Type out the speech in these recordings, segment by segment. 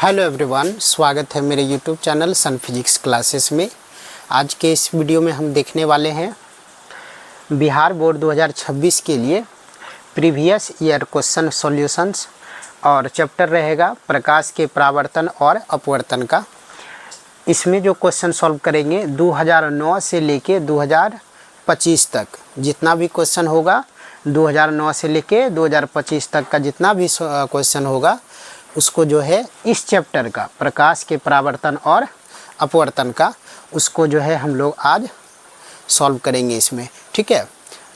Hello everyone, स्वागत है मेरे यूट्यूब चैनल सन फिजिक्स क्लासेस में। आज के इस वीडियो में हम देखने वाले हैं बिहार बोर्ड 2026 के लिए प्रीवियस ईयर क्वेश्चन सॉल्यूशंस और चैप्टर रहेगा प्रकाश के परावर्तन और अपवर्तन का। इसमें जो क्वेश्चन सॉल्व करेंगे 2009 से लेके 2025 तक जितना भी क्वेश्चन होगा, 2009 से लेके 2025 तक का जितना भी क्वेश्चन होगा उसको जो है इस चैप्टर का प्रकाश के परावर्तन और अपवर्तन का उसको जो है हम लोग आज सॉल्व करेंगे इसमें। ठीक है,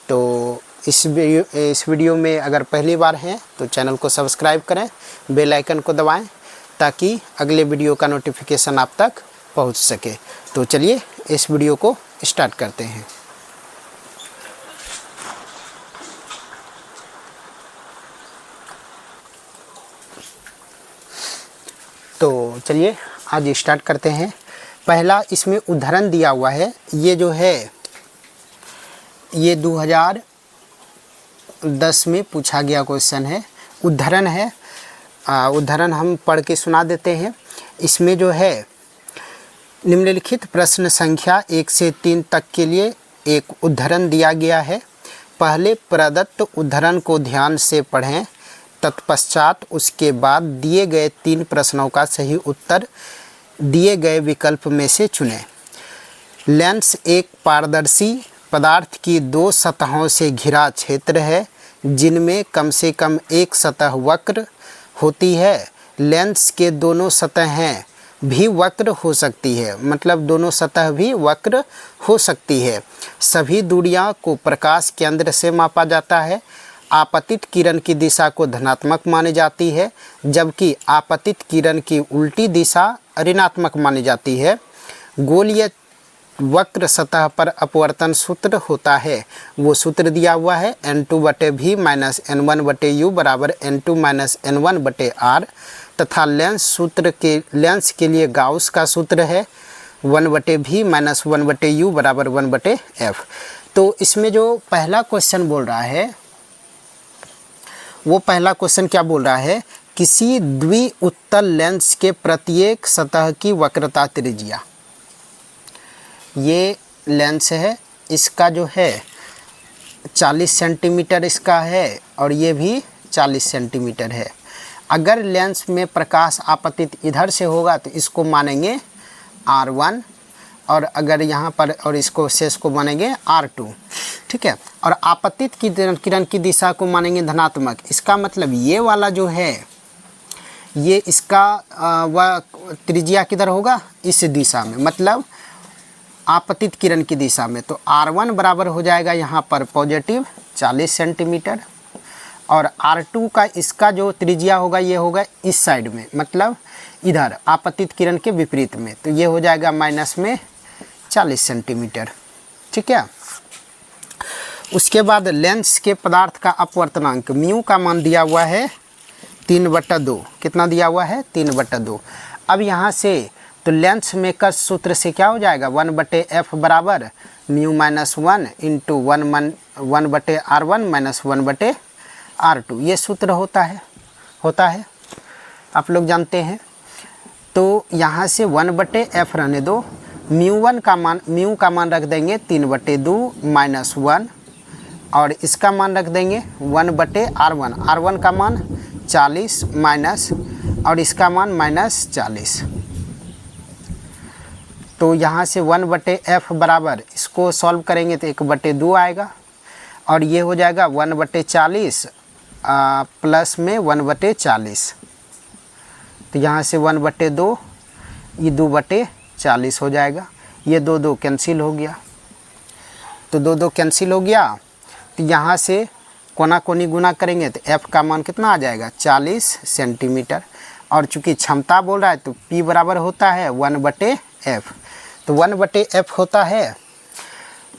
तो इस वीडियो में अगर पहली बार हैं तो चैनल को सब्सक्राइब करें, बेल आइकन को दबाएं ताकि अगले वीडियो का नोटिफिकेशन आप तक पहुंच सके। तो चलिए इस वीडियो को स्टार्ट करते हैं। तो चलिए आज स्टार्ट करते हैं। पहला इसमें उदाहरण दिया हुआ है, ये जो है ये 2010 में पूछा गया क्वेश्चन है, उदाहरण है। उदाहरण हम पढ़ के सुना देते हैं। इसमें जो है निम्नलिखित प्रश्न संख्या 1 से 3 तक के लिए एक उदाहरण दिया गया है। पहले प्रदत्त उदाहरण को ध्यान से पढ़ें, तत्पश्चात उसके बाद दिए गए 3 प्रश्नों का सही उत्तर दिए गए विकल्प में से चुनें। लेंस एक पारदर्शी पदार्थ की 2 सतहों से घिरा क्षेत्र है जिनमें कम से कम एक सतह वक्र होती है। लेंस के दोनों सतहें भी वक्र हो सकती है, मतलब दोनों सतह भी वक्र हो सकती है। सभी दूरियां को प्रकाश केंद्र से मापा जाता है। आपतित किरण की दिशा को धनात्मक मानी जाती है जबकि आपतित किरण की उल्टी दिशा ऋणात्मक मानी जाती है। गोलीय वक्र सतह पर अपवर्तन सूत्र होता है, वो सूत्र दिया हुआ है n2/v माइनस n1/u बराबर n2 माइनस n1/r तथा लेंस के लिए गाउस का सूत्र है 1/v माइनस 1/u बराबर 1/f। तो इसमें जो पहला क्वेश्चन बोल रहा है वो पहला क्वेश्चन क्या बोल रहा है, किसी द्विउत्तल लेंस के प्रत्येक सतह की वक्रता त्रिज्या। ये लेंस है, इसका जो है 40 सेंटीमीटर इसका है और ये भी 40 सेंटीमीटर है। अगर लेंस में प्रकाश आपतित इधर से होगा तो इसको मानेंगे R1 और अगर यहाँ पर और इसको शेष को मानेंगे R2। ठीक है, और आपतित की किरण की दिशा को मानेंगे धनात्मक। इसका मतलब ये वाला जो है ये इसका वह त्रिज्या किधर होगा, इस दिशा में, मतलब आपतित किरण की दिशा में। तो R1 बराबर हो जाएगा यहाँ पर पॉजिटिव 40 सेंटीमीटर और R2 का इसका जो त्रिज्या होगा ये होगा इस साइड में, मतलब इधर आपतित किरण के विपरीत में। तो ये हो जाएगा माइनस में 40 सेंटीमीटर। ठीक है, उसके बाद लेंस के पदार्थ का अपवर्तनांक म्यू का मान दिया हुआ है 3/2। कितना दिया हुआ है, 3/2। अब यहाँ से तो लेंस मेकर सूत्र से क्या हो जाएगा 1/f बराबर mu minus 1 into 1/r1 minus 1/r2। ये सूत्र होता है आप लोग जानते हैं। तो यहाँ से 1/f रहने दो, म्यू का मान रख देंगे 3/2 माइनस 1 और इसका मान रख देंगे 1/r1। r1 का मान 40 माइनस और इसका मान माइनस 40। तो यहाँ से 1/f बराबर इसको सॉल्व करेंगे तो 1/2 आएगा और ये हो जाएगा 1/40 प्लस में 1/40। तो यहाँ से 1/2 ये 2/40 हो जाएगा। ये 2 कैंसिल हो गया, तो 2 कैंसिल हो गया। तो यहाँ से कोना कोनी गुना करेंगे तो f का मान कितना आ जाएगा 40 सेंटीमीटर। और चूंकि क्षमता बोल रहा है तो p बराबर होता है 1/f। तो 1/f होता है,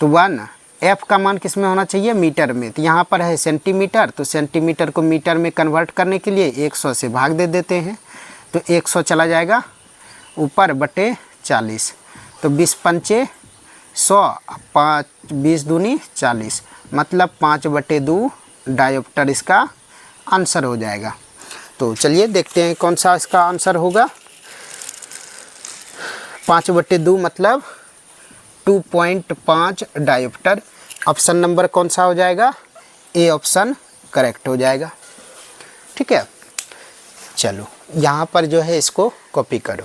तो 1f का मान किस में होना चाहिए, मीटर में। तो यहाँ पर है सेंटीमीटर, तो सेंटीमीटर को मीटर में कन्वर्ट करने के लिए 100 से भाग दे देते हैं। तो 100 चला जाएगा ऊपर बटे 40। तो 20 पंचे 100, 5 20 दूनी 40, मतलब 5/2 डायोप्टर इसका आंसर हो जाएगा। तो चलिए देखते हैं कौन सा इसका आंसर होगा। 5/2 मतलब 2.5 डायोप्टर। ऑप्शन नंबर कौन सा हो जाएगा? ए ऑप्शन करेक्ट हो जाएगा। ठीक है, चलो यहाँ पर जो है इसको कॉपी करो।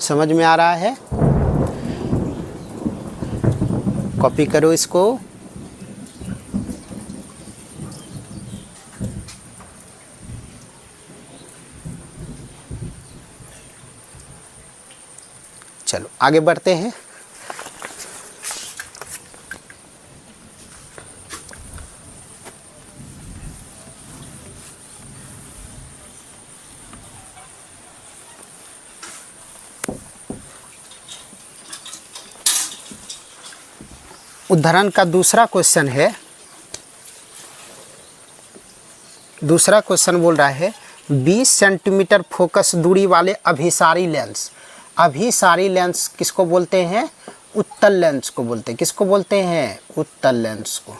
समझ में आ रहा है? कॉपी करो इसको। चलो आगे बढ़ते हैं। उदाहरण का दूसरा क्वेश्चन है। दूसरा क्वेश्चन बोल रहा है 20 सेंटीमीटर फोकस दूरी वाले अभिसारी लेंस। अभिसारी लेंस किसको बोलते हैं? उत्तल लेंस को बोलते हैं। किसको बोलते हैं? उत्तल लेंस को।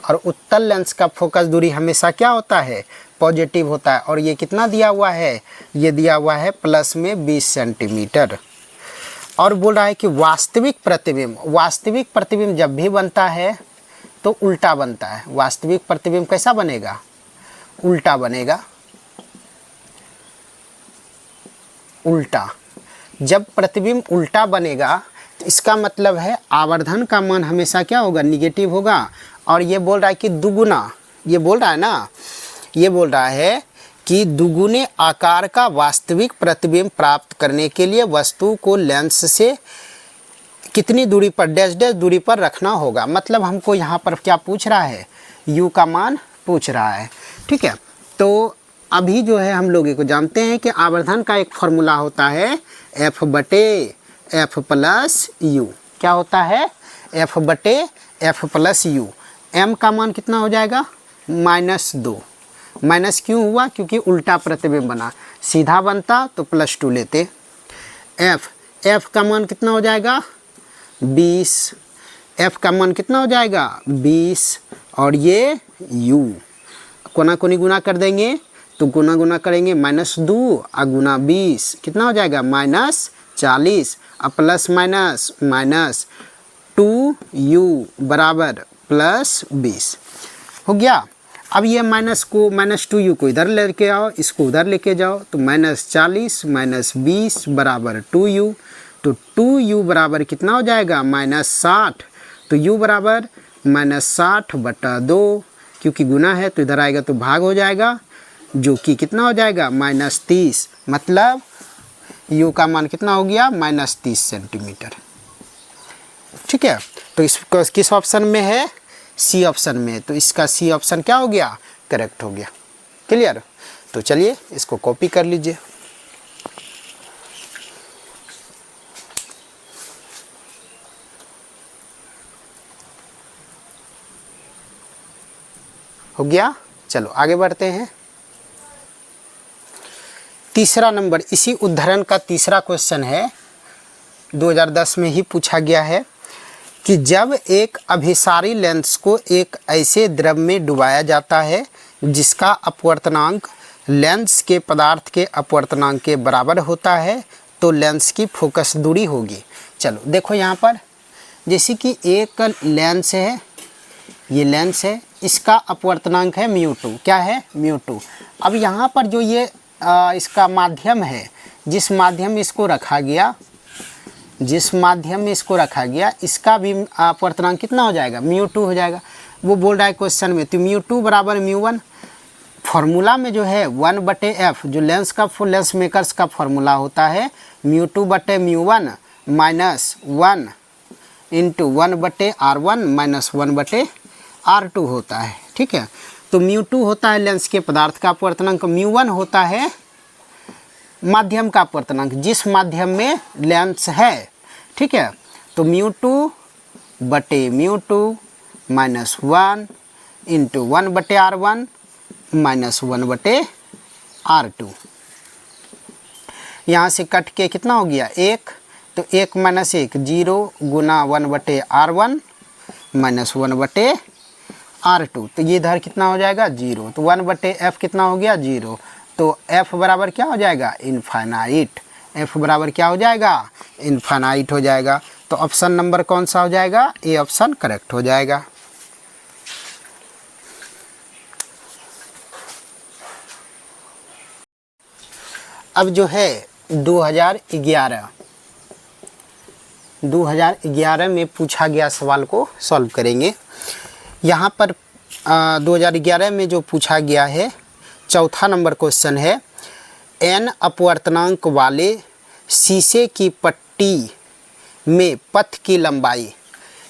और उत्तल लेंस का फोकस दूरी हमेशा क्या होता है? पॉजिटिव होता है। और ये कितना दिया हुआ है? ये दिया हुआ है प्लस में 20 सेंटीमीटर। और बोल रहा है कि वास्तविक प्रतिबिंब जब भी बनता है तो उल्टा बनता है। वास्तविक प्रतिबिंब कैसा बनेगा? उल्टा बनेगा। उल्टा। जब प्रतिबिंब उल्टा बनेगा तो इसका मतलब है आवर्धन का मान हमेशा क्या होगा? निगेटिव होगा। और ये बोल रहा है कि दुगुना, ये बोल रहा है ना, ये बोल रहा है कि दुगुने आकार का वास्तविक प्रतिबिंब प्राप्त करने के लिए वस्तु को लेंस से कितनी दूरी पर, डैश डैश दूरी पर रखना होगा। मतलब हमको यहाँ पर क्या पूछ रहा है? u का मान पूछ रहा है। ठीक है, तो अभी जो है हम लोगों को जानते हैं कि आवर्धन का एक फॉर्मूला होता है F/F प्लस u। क्या होता है? F/F plus u। m का मान कितना हो जाएगा? -2। माइनस क्यों हुआ? क्योंकि उल्टा प्रतिबिंब बना। सीधा बनता तो +2 लेते। f का मान कितना हो जाएगा? 20। f का मान कितना हो जाएगा? 20। और ये u कोना कोनी गुना कर देंगे तो गुना करेंगे -2 और गुना 20 कितना हो जाएगा? -40 और प्लस माइनस 2u बराबर +20 हो गया। अब ये -2u को इधर लेके आओ, इसको उधर लेके जाओ तो -40 -20 बराबर 2u। तो 2u बराबर कितना हो जाएगा? -60। तो u बराबर -60/2, क्योंकि गुना है तो इधर आएगा तो भाग हो जाएगा, जो कि कितना हो जाएगा? -30। मतलब u का मान कितना हो गया? -30 सेंटीमीटर। ठीक है, तो इसको किस ऑप्शन में है? सी ऑप्शन में। तो इसका सी ऑप्शन क्या हो गया? करेक्ट हो गया। क्लियर? तो चलिए इसको कॉपी कर लीजिए। हो गया। चलो आगे बढ़ते हैं। तीसरा नंबर, इसी उदाहरण का तीसरा क्वेश्चन है, 2010 में ही पूछा गया है कि जब एक अभिसारी लेंस को एक ऐसे द्रव में डुबाया जाता है जिसका अपवर्तनांक लेंस के पदार्थ के अपवर्तनांक के बराबर होता है तो लेंस की फोकस दूरी होगी। चलो देखो यहाँ पर, जैसे कि एक लेंस है, ये लेंस है, इसका अपवर्तनांक है μ2। क्या है? μ2। अब यहाँ पर जो ये इसका माध्यम है, जिस माध्यम में इसको रखा गया, इसका भी अपवर्तनांक कितना हो जाएगा? μ2 हो जाएगा। वो बोल रहा है क्वेश्चन में, तो μ2 बराबर μ1। फॉर्मूला में जो है 1/f, जो लेंस मेकर्स का फॉर्मूला होता है μ2/μ1 -1 × 1/r1 -1/r2 होता है। ठीक है, तो μ2 होता है लेंस के पदार्थ का अपवर्तनांक, μ1 होता है माध्यम का अपवर्तनांक, जिस माध्यम में लेंस है। ठीक है, तो μ2/μ2 -1 × 1/r1 -1/r2। यहाँ से कट के कितना हो गया? 1। तो 1 - 1 0 × 1/r1 -1/r2। R2, तो ये इधर कितना हो जाएगा 0, तो 1/f कितना हो गया 0, तो f बराबर क्या हो जाएगा इनफाइनाइट, f बराबर क्या हो जाएगा इनफाइनाइट हो जाएगा। तो ऑप्शन नंबर कौन सा हो जाएगा, ए ऑप्शन करेक्ट हो जाएगा। अब जो है 2011 में पूछा गया सवाल को सॉल्व करेंगे। यहाँ पर 2011 में जो पूछा गया है, चौथा नंबर क्वेश्चन है, n अपवर्तनांक वाले शीशे की पट्टी में पथ की लंबाई।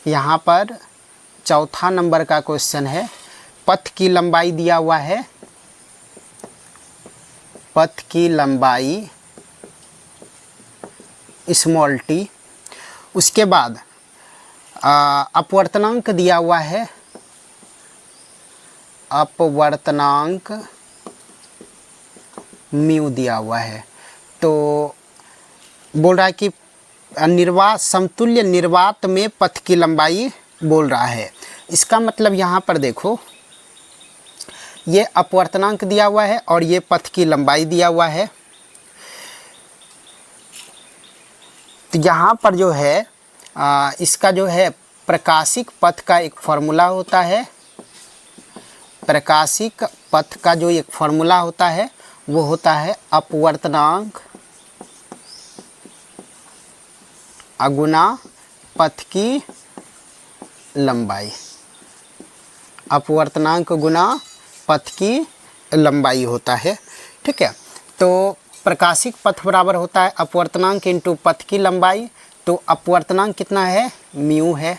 यहाँ पर चौथा नंबर का क्वेश्चन है, पथ की लंबाई दिया हुआ है, पथ की लंबाई स्मॉल t, उसके बाद अपवर्तनांक दिया हुआ है, अपवर्तनांक म्यू दिया हुआ है। तो बोल रहा है कि निर्वात समतुल्य निर्वात में पथ की लंबाई बोल रहा है। इसका मतलब यहाँ पर देखो, ये अपवर्तनांक दिया हुआ है और ये पथ की लंबाई दिया हुआ है। तो यहाँ पर जो है इसका जो है प्रकाशिक पथ का एक फॉर्मूला होता है, प्रकाशिक पथ का जो एक फॉर्मूला होता है वो होता है अपवर्तनांक अगुना पथ की लंबाई, अपवर्तनांक गुना पथ की लंबाई होता है। ठीक है, तो प्रकाशिक पथ बराबर होता है अपवर्तनांक इंटू पथ की लंबाई। तो अपवर्तनांक कितना है म्यू है,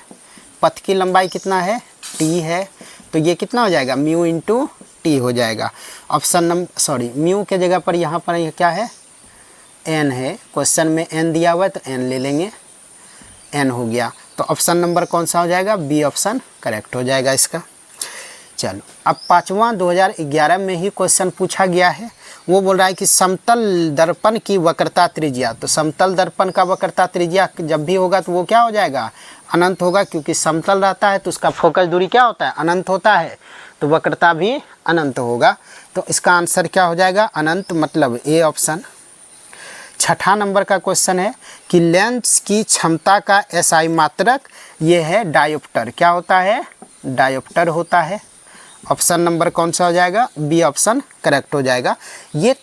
पथ की लंबाई कितना है t है, तो ये कितना हो जाएगा म्यू इंटू टी हो जाएगा। ऑप्शन नंबर म्यू के जगह पर यहाँ पर ये क्या है n है, क्वेश्चन में n दिया हुआ है तो n ले लेंगे, n हो गया। तो ऑप्शन नंबर कौन सा हो जाएगा, बी ऑप्शन करेक्ट हो जाएगा इसका। चलो अब पाँचवा 2011 में ही क्वेश्चन पूछा गया है, वो बोल रहा है कि समतल दर्पण की वक्रता त्रिज्या। तो समतल दर्पण का वक्रता त्रिज्या जब भी होगा तो वो क्या हो जाएगा अनंत होगा, क्योंकि समतल रहता है तो उसका फोकस दूरी क्या होता है अनंत होता है, तो वक्रता भी अनंत होगा। तो इसका आंसर क्या हो जाएगा अनंत, मतलब ए ऑप्शन। छठा नंबर का क्वेश्चन है कि लेंस की क्षमता का एसआई मात्रक ये है डायोप्टर, क्या होता है डायोप्टर होता है। ऑप्शन नंबर कौन सा हो जाएगा, बी ऑप्शन करेक्ट हो जाएगा। ये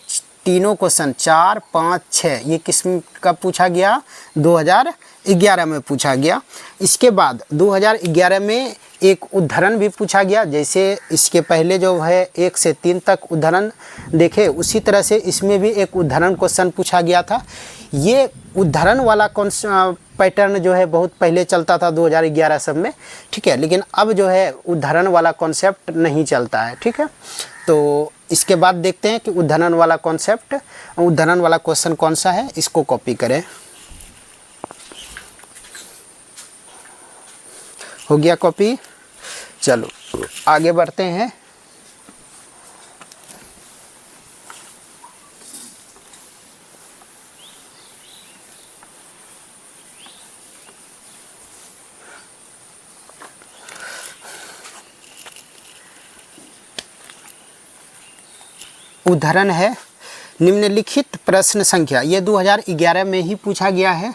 तीनों क्वेश्चन 4, 5, 6 ये किस का पूछा गया 2011 में पूछा गया। इसके बाद 2011 में एक उदाहरण भी पूछा गया, जैसे इसके पहले जो है 1 से 3 तक उदाहरण देखे, उसी तरह से इसमें भी एक उदाहरण क्वेश्चन पूछा गया था। ये उदाहरण वाला कौन सा पैटर्न जो है बहुत पहले चलता था 2011 सब में, ठीक है, लेकिन अब जो है उदाहरण वाला कॉन्सेप्ट नहीं चलता है। ठीक है, तो इसके बाद देखते हैं कि उदाहरण वाला कॉन्सेप्ट, उदाहरण वाला क्वेश्चन कौन सा है, इसको कॉपी करें। हो गया कॉपी। चलो आगे बढ़ते हैं। उदाहरण है निम्नलिखित प्रश्न संख्या, ये 2011 में ही पूछा गया है।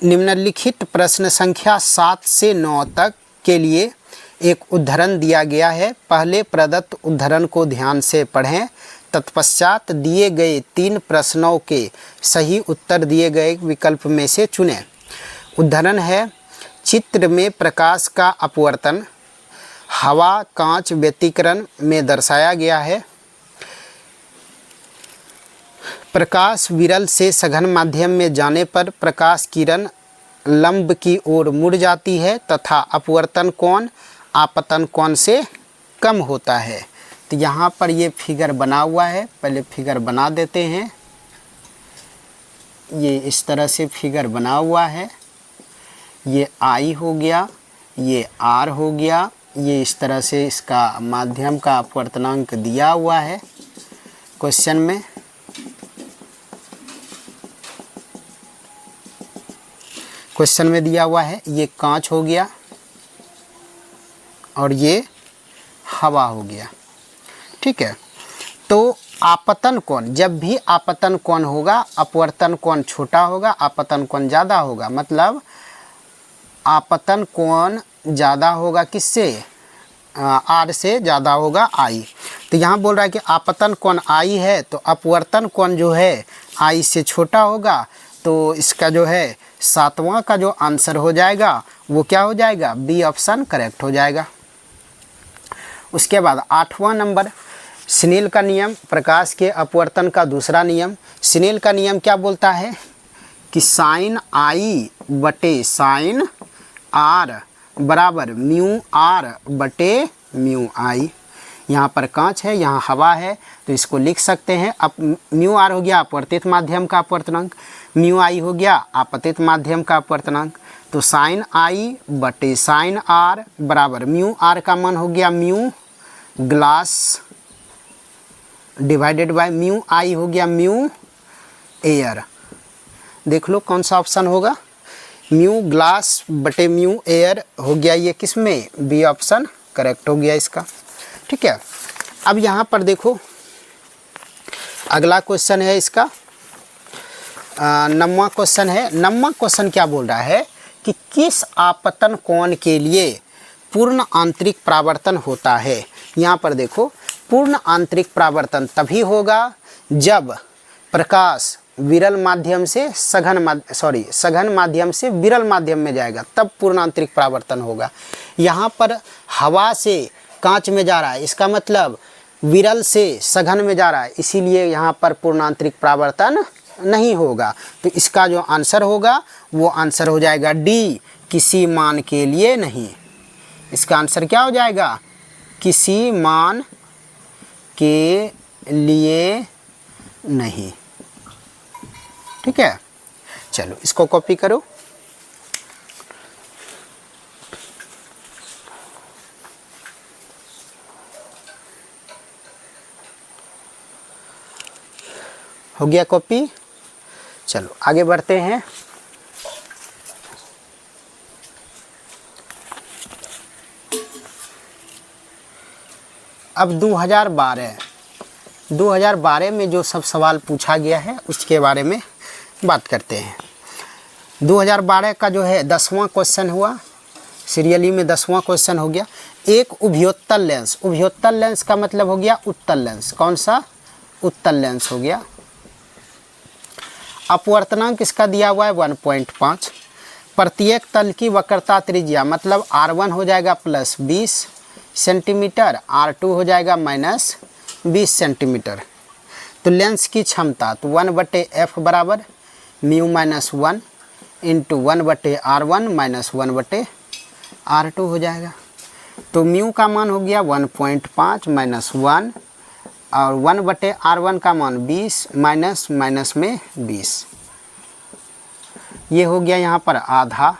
निम्नलिखित प्रश्न संख्या 7 से 9 तक के लिए एक उदाहरण दिया गया है। पहले प्रदत्त उदाहरण को ध्यान से पढ़ें, तत्पश्चात दिए गए 3 प्रश्नों के सही उत्तर दिए गए विकल्प में से चुनें। उदाहरण है चित्र में प्रकाश का अपवर्तन हवा कांच व्यतिकरण में दर्शाया गया है। प्रकाश विरल से सघन माध्यम में जाने पर प्रकाश किरण लंब की ओर मुड़ जाती है तथा अपवर्तन कोण आपतन कोण से कम होता है। तो यहाँ पर ये फिगर बना हुआ है, पहले फिगर बना देते हैं। ये इस तरह से फिगर बना हुआ है, ये आई हो गया, ये आर हो गया, ये इस तरह से इसका माध्यम का अपवर्तनांक दिया हुआ है क्वेश्चन में। क्वेश्चन में दिया हुआ है, ये कांच हो गया, और ये हवा हो गया। ठीक है, तो आपतन कोण, जब भी आपतन कोण होगा अपवर्तन कोण छोटा होगा, आपतन कोण ज़्यादा होगा। मतलब आपतन कोण ज़्यादा होगा किससे, आर से ज़्यादा होगा आई। तो यहाँ बोल रहा है कि आपतन कोण आई है तो अपवर्तन कोण जो है आई से छोटा होगा। तो इसका जो है 7वां का जो आंसर हो जाएगा वो क्या हो जाएगा, बी ऑप्शन करेक्ट हो जाएगा। उसके बाद 8वां नंबर, स्नेल का नियम, प्रकाश के अपवर्तन का दूसरा नियम। स्नेल का नियम क्या बोलता है कि साइन आई बटे साइन आर बराबर म्यू आर बटे म्यू आई। यहाँ पर कांच है, यहाँ हवा है, तो इसको लिख सकते हैं। अब म्यू आर हो गया अपवर्तित माध्यम का अपवर्तनांक, म्यू आई हो गया आपतित माध्यम का अपवर्तनांक। तो साइन आई बटे साइन आर बराबर म्यू आर का मान हो गया mu glass divided by mu i हो गया म्यू एयर। देख लो कौन सा ऑप्शन होगा, म्यू ग्लास बटे म्यू एयर हो गया ये किस में, बी ऑप्शन करेक्ट हो गया इसका। ठीक है, अब यहाँ पर देखो अगला क्वेश्चन है इसका 9वां क्वेश्चन है। 9वां क्वेश्चन क्या बोल रहा है कि किस आपतन कोण के लिए पूर्ण आंतरिक परावर्तन होता है। यहाँ पर देखो पूर्ण आंतरिक परावर्तन तभी होगा जब प्रकाश विरल माध्यम से सघन माध्यम से विरल माध्यम में जाएगा, तब पूर्ण आंतरिक परावर्तन होगा। यहाँ पर हवा से कांच में जा रहा है, इसका मतलब विरल से सघन में जा रहा है, इसीलिए यहाँ पर पूर्ण आंतरिक परावर्तन नहीं होगा। तो इसका जो आंसर होगा वो आंसर हो जाएगा डी, किसी मान के लिए नहीं। इसका आंसर क्या हो जाएगा, किसी मान के लिए नहीं। ठीक है, चलो इसको कॉपी करो। हो गया कॉपी, चलो आगे बढ़ते हैं। अब 2012 में जो सब सवाल पूछा गया है उसके बारे में बात करते हैं। 2012 का जो है 10वां क्वेश्चन हुआ, सीरियली में 10वां क्वेश्चन हो गया। एक उभयोत्तल लेंस, उभयोत्तल लेंस का मतलब हो गया उत्तल लेंस, कौन सा, उत्तल लेंस हो गया। अपवर्तनांक इसका दिया हुआ है 1.5। प्रत्येक तल की वक्रता त्रिज्या मतलब R1 हो जाएगा प्लस 20 सेंटीमीटर, R2 हो जाएगा माइनस 20 सेंटीमीटर। तो लेंस की क्षमता तो 1/f बराबर mu minus 1 into 1/R1 minus 1/R2 हो जाएगा। तो म्यू का मान हो गया 1.5 माइनस 1 और 1/R1 का मान 20 माइनस माइनस में 20, ये हो गया यहाँ पर आधा,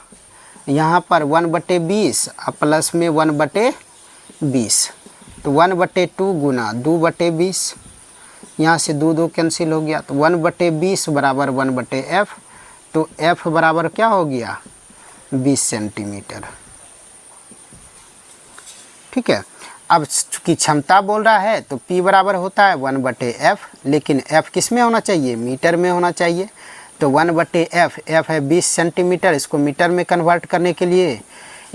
यहाँ पर 1/20 और प्लस में 1/20, तो 1/2 गुना 2/20, यहाँ से 2 कैंसिल हो गया, तो 1/20 बराबर 1/f, तो f बराबर क्या हो गया 20 सेंटीमीटर। ठीक है, अब चूँकि क्षमता बोल रहा है तो P बराबर होता है 1/f, लेकिन f किस में होना चाहिए, मीटर में होना चाहिए। तो 1/f, f है 20 सेंटीमीटर, इसको मीटर में कन्वर्ट करने के लिए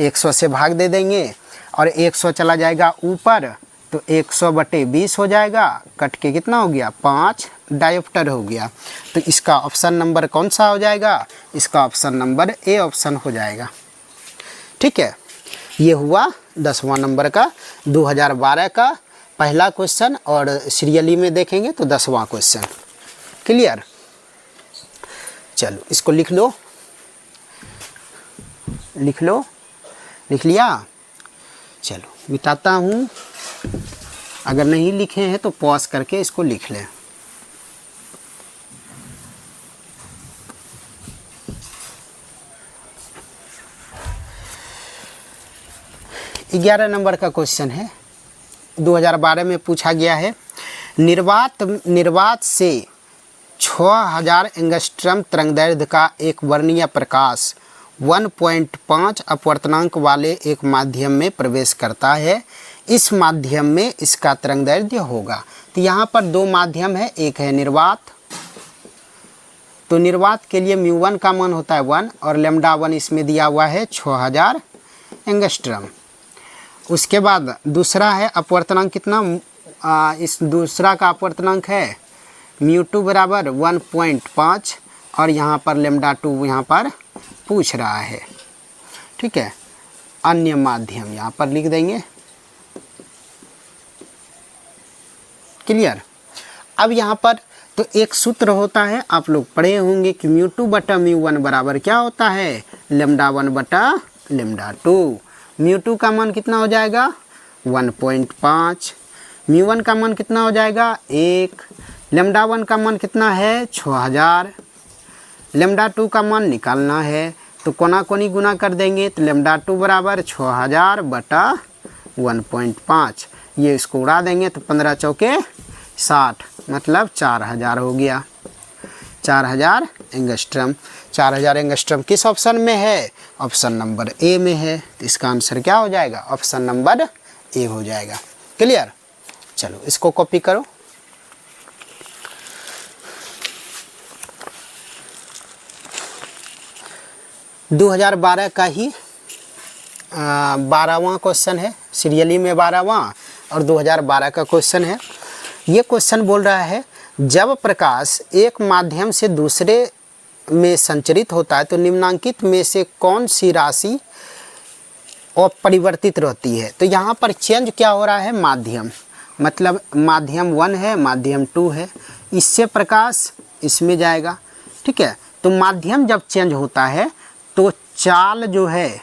100 से भाग दे देंगे और 100 चला जाएगा ऊपर, तो 100/20 हो जाएगा, कट के कितना हो गया 5 डायोप्टर हो गया। तो इसका ऑप्शन नंबर कौन सा हो जाएगा, इसका ऑप्शन नंबर ए ऑप्शन हो जाएगा। ठीक है, ये हुआ 10वां नंबर का 2012 का पहला क्वेश्चन, और सीरियली में देखेंगे तो 10वां क्वेश्चन। क्लियर, चलो इसको लिख लो, लिख लो, लिख लिया। चलो मिटाता हूँ, अगर नहीं लिखे हैं तो पॉज करके इसको लिख लें। ग्यारह नंबर का क्वेश्चन है, 2012 में पूछा गया है। निर्वात से 6000 एंगस्ट्रम तरंगदैर्ध्य का एक वर्णीय प्रकाश 1.5 अपवर्तनांक वाले एक माध्यम में प्रवेश करता है, इस माध्यम में इसका तरंगदैर्ध्य होगा। तो यहाँ पर दो माध्यम है, एक है निर्वात, तो निर्वात के लिए μ1 का मान होता है 1 और λ1 इसमें दिया हुआ है 6000 एंगस्ट्रम। उसके बाद दूसरा है अपवर्तनांक कितना, इस दूसरा का अपवर्तनांक है μ2 बराबर 1.5 और यहाँ पर λ2 यहाँ पर पूछ रहा है। ठीक है, अन्य माध्यम यहाँ पर लिख देंगे। क्लियर। अब यहाँ पर तो एक सूत्र होता है, आप लोग पढ़े होंगे कि μ2 बटा μ1 बराबर क्या होता है, λ1 बटा λ2। μ2 का मान कितना हो जाएगा 1.5, μ1 का मान कितना हो जाएगा 1, λ1 का मान कितना है 6000, λ2 का मान निकालना है तो कोना कोनी गुना कर देंगे तो λ2 बराबर 6000 बटा 1.5, ये इसको उड़ा देंगे तो 15 चौके 60 मतलब 4000 हो गया, 4000 एंगस्ट्रम। 4000 एंगस्ट्रम किस ऑप्शन में है, ऑप्शन नंबर ए में है, तो इसका आंसर क्या हो जाएगा, ऑप्शन नंबर ए हो जाएगा। क्लियर। चलो इसको कॉपी करो। – 2012 का ही 12वां क्वेश्चन है, सीरियली में 12वां और 2012 का क्वेश्चन है। ये क्वेश्चन बोल रहा है जब प्रकाश एक माध्यम से दूसरे में संचरित होता है तो निम्नांकित में से कौन सी राशि अपरिवर्तित रहती है। तो यहाँ पर चेंज क्या हो रहा है, माध्यम, मतलब माध्यम 1 है, माध्यम 2 है, इससे प्रकाश इसमें जाएगा। ठीक है, तो माध्यम जब चेंज होता है तो चाल जो है,